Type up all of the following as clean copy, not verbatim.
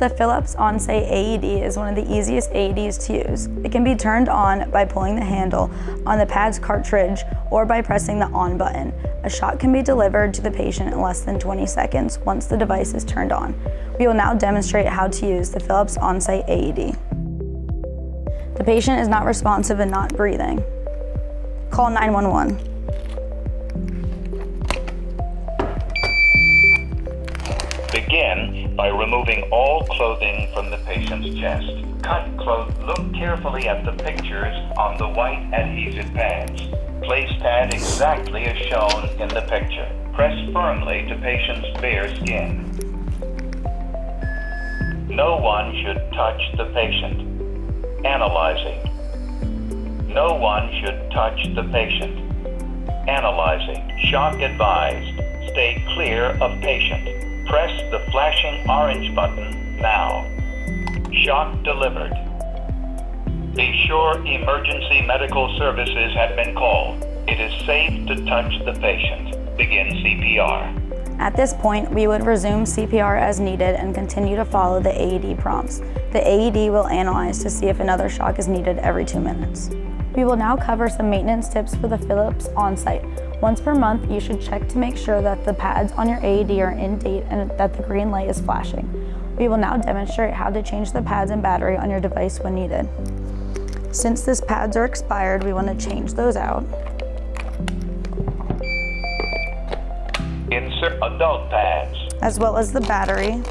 The Philips Onsite AED is one of the easiest AEDs to use. It can be turned on by pulling the handle on the pad's cartridge or by pressing the on button. A shot can be delivered to the patient in less than 20 seconds once the device is turned on. We will now demonstrate how to use the Philips Onsite AED. The patient is not responsive and not breathing. Call 911. Begin by removing all clothing from the patient's chest. Look carefully at the pictures on the white adhesive pads. Place pad exactly as shown in the picture. Press firmly to patient's bare skin. No one should touch the patient. Analyzing. No one should touch the patient. Analyzing. Shock advised. Stay clear of patient. Press the flashing orange button now. Shock delivered. Be sure emergency medical services have been called. It is safe to touch the patient. Begin CPR. At this point, we would resume CPR as needed and continue to follow the AED prompts. The AED will analyze to see if another shock is needed every 2 minutes. We will now cover some maintenance tips for the Philips Onsite. Once per month, you should check to make sure that the pads on your AED are in date and that the green light is flashing. We will now demonstrate how to change the pads and battery on your device when needed. Since these pads are expired, we want to change those out. Insert adult pads. As well as the battery.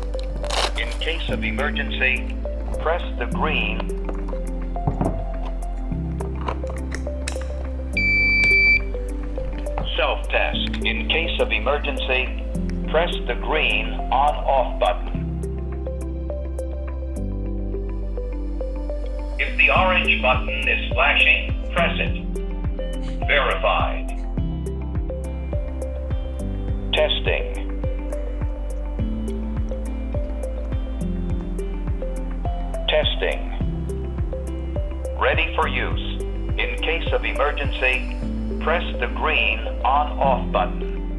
In case of emergency, press the green self-test. In case of emergency, press the green on-off button. If the orange button is flashing, press it. Verified. Testing. Testing. Ready for use. In case of emergency, press the green on-off button.